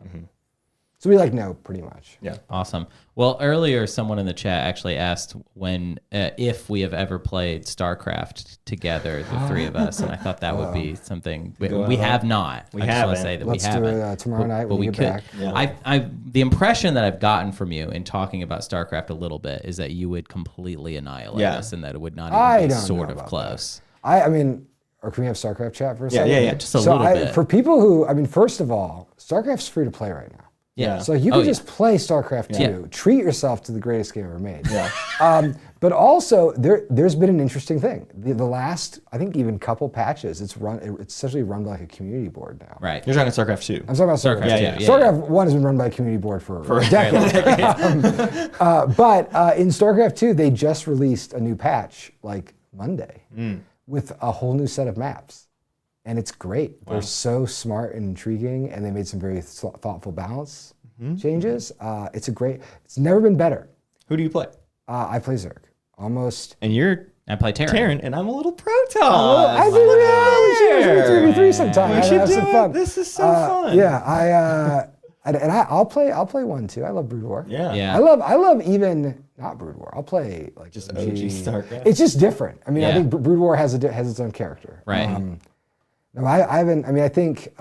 So we like know pretty much. Yeah. Awesome. Well, earlier someone in the chat actually asked if we have ever played Starcraft together, the three of us, and I thought that would be something we have not. We I just haven't. want to say that Let's we haven't. do it tomorrow night when we get back. Yeah. The impression that I've gotten from you in talking about Starcraft a little bit is that you would completely annihilate us, and that it would not even be sort of close. I mean, or can we have Starcraft chat for a second? Yeah. Just a little bit. For people who, first of all, Starcraft's free to play right now. Yeah. So you can just play StarCraft 2. Yeah. Treat yourself to the greatest game ever made. Yeah. But also, there's been an interesting thing. The last, I think, even couple patches, it's essentially run by like a community board now. Right. You're talking Starcraft 2. I'm talking about Starcraft 2. Yeah. Starcraft 1 has been run by a community board for a decade. But in Starcraft 2, they just released a new patch like Monday with a whole new set of maps. And it's great. Wow. They're so smart and intriguing, and they made some very thoughtful balance changes. It's never been better. Who do you play? I play Zerg. Almost. And I play Terran. And I'm a little Proton. I think we should 3v3 sometime. We should have do some it. fun. This is so fun. Yeah, I'll play 1 too. I love Brood War. Yeah. I love even not Brood War. I'll play like just OG Starcraft. It's just different. I think Brood War has its own character. Right. No, I think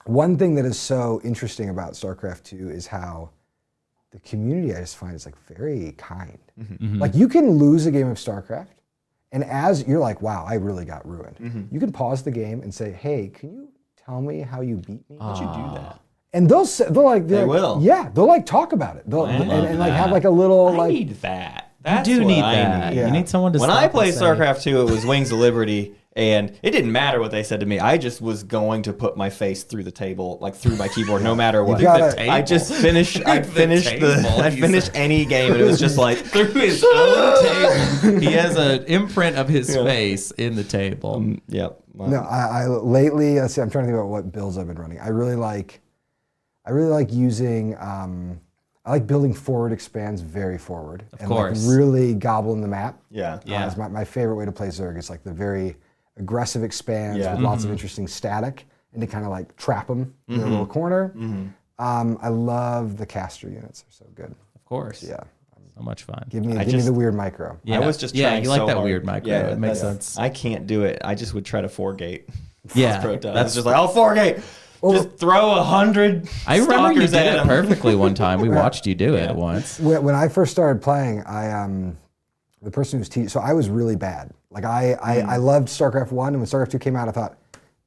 one thing that is so interesting about StarCraft 2 is how the community, I just find, is like very kind. Like you can lose a game of StarCraft, and as you're like, wow, I really got ruined. You can pause the game and say, hey, can you tell me how you beat me? How'd you do that? And they'll will. Yeah, they'll like talk about it. They'll and like have like a little I like. need that. That's you do what need I that. need. You need someone to. When stop I played and say, StarCraft 2, it was Wings of Liberty, and it didn't matter what they said to me. I just was going to put my face through the table, like through my keyboard, no matter what. I just finished. I finished any game, and it was just like through his own table. He has an imprint of his face in the table. Yep. No, I lately. Let's see, I'm trying to think about what builds I've been running. I really like using. I like building forward expands very forward. Of course. Like really gobbling the map. Yeah. Is my favorite way to play Zerg. It's like the very aggressive expands with lots of interesting static, and to kind of like trap them in their little corner. I love the caster units. They're so good. Of course. Yeah. So much fun. Give me the weird micro. Yeah. I was just trying you like so that hard. weird micro. Yeah, it makes sense. I can't do it. I just would try to 4-gate. Yeah. That's just like, I'll 4-gate. Just throw 100. I remember you did at it him. perfectly one time. We watched you do it once. When I first started playing, the person who was teaching, so I was really bad. Like I loved StarCraft 1, and when StarCraft 2 came out, I thought,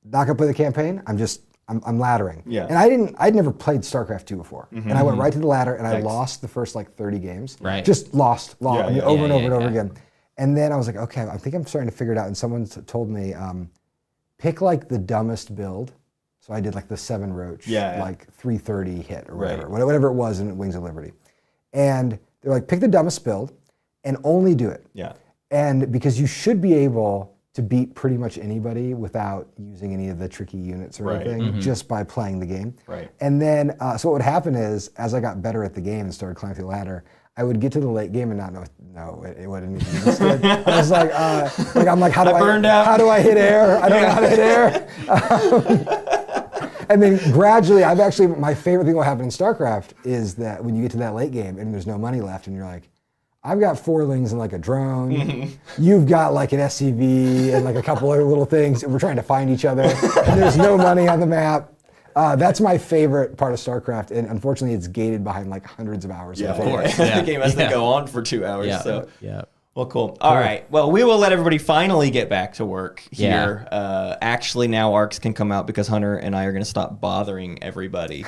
not gonna play the campaign. I'm laddering. Yeah. And I'd never played StarCraft 2 before. And I went right to the ladder, and I lost the first like 30 games. Right. Just lost. Over and over again. And then I was like, okay, I think I'm starting to figure it out. And someone told me, pick like the dumbest build. So I did like the 7 Roach, like 330 hit or whatever it was in Wings of Liberty. And they're like, pick the dumbest build and only do it. Yeah. And because you should be able to beat pretty much anybody without using any of the tricky units or Right. anything, just by playing the game. Right. And then, so what would happen is, as I got better at the game and started climbing through the ladder, I would get to the late game and not know. No, it wouldn't even be this good. I was like, I'm like, how do burned out. How do I hit air? I don't know how to hit air. And then gradually, my favorite thing that happened in Starcraft is that when you get to that late game and there's no money left, and you're like, I've got 4-lings and like a drone. You've got like an SCV and like a couple other little things, and we're trying to find each other. And there's no money on the map. That's my favorite part of Starcraft, and unfortunately, it's gated behind like hundreds of hours. Yeah, of of course. Yeah. The game has Yeah. to go on for 2 hours. Yeah. So. Yeah. Well, cool. All right. Well, we will let everybody finally get back to work Yeah. here. Actually, now ARCs can come out because Hunter and I are going to stop bothering everybody.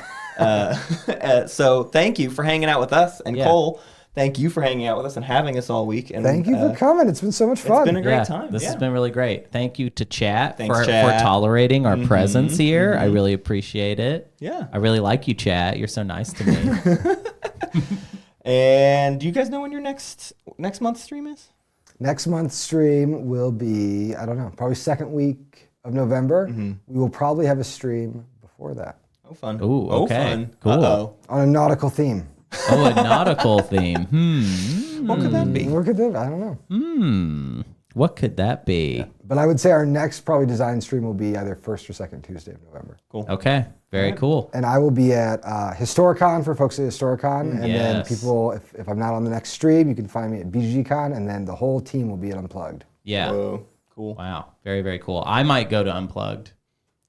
So thank you for hanging out with us. And Yeah. Cole, thank you for hanging out with us and having us all week. And Thank you for coming. It's been so much fun. It's been a great Yeah, time. this yeah. has been really great. Thank you to Chat, Thanks, for Chat. tolerating our presence here. I really appreciate it. Yeah. I really like you, Chat. You're so nice to me. And do you guys know when your next month's stream is? Next month's stream will be, I don't know, probably second week of November. We will probably have a stream before that Oh, fun. Ooh, Oh, okay. fun. Cool. Uh-oh. on a nautical theme. Oh, a nautical theme. What could that be? Look at that. I don't know. What could that be? But I would say our next probably design stream will be either first or second Tuesday of November. Cool. Okay, very cool. And I will be at Historicon for folks at Historicon. And then Yes. people, if I'm not on the next stream, you can find me at BGGCon. And then the whole team will be at Unplugged. Yeah. Whoa. Cool. Wow. Very, very cool. I might go to Unplugged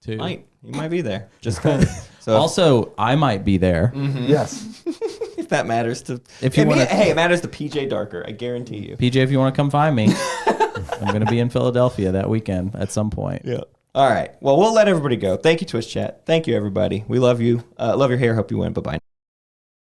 too. You might be there. Just 'cause. So Also, I might be there. Yes. if that matters to If you wanna- hey, it matters to PJ Darker. I guarantee you. PJ, if you want to come find me, I'm going to be in Philadelphia that weekend at some point. Yeah. All right. Well, we'll let everybody go. Thank you, Twitch chat. Thank you, everybody. We love you. Love your hair. Hope you win. Bye bye.